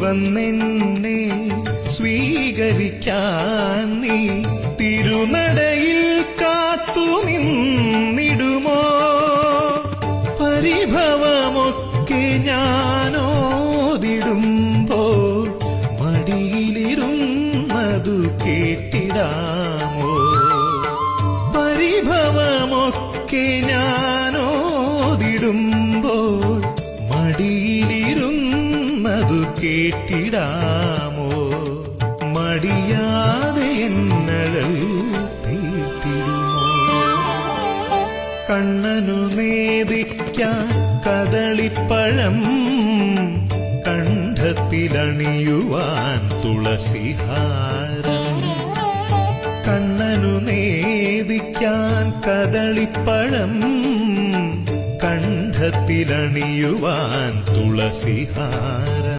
വന്നെന്നെ സ്വീകരിക്കാൻ നീ തിരുനടയിൽ കാത്തു നിന്നിടുമോ? പരിഭവമൊക്കെ ഞാനോതിടുമ്പോൾ മടിയിലിരുന്നതു കേട്ടിടാമോ? പരിഭവമൊക്കെ ഞാനോതിടുമ്പോൾ മടിയിലിരുന്നതു കേട്ടിടാമോ? മടിയാതെ എന്നഴൽ തീർത്തിടുമോ? കണ്ണനു നേദിക്കാൻ കദളിപ്പഴം, കണ്ഠത്തിലണിയുവാൻ തുളസിഹാരം. കണ്ണനു നേദിക്കാൻ കദളിപ്പഴം, കണ്ഠത്തിലണിയുവാൻ തുളസിഹാരം.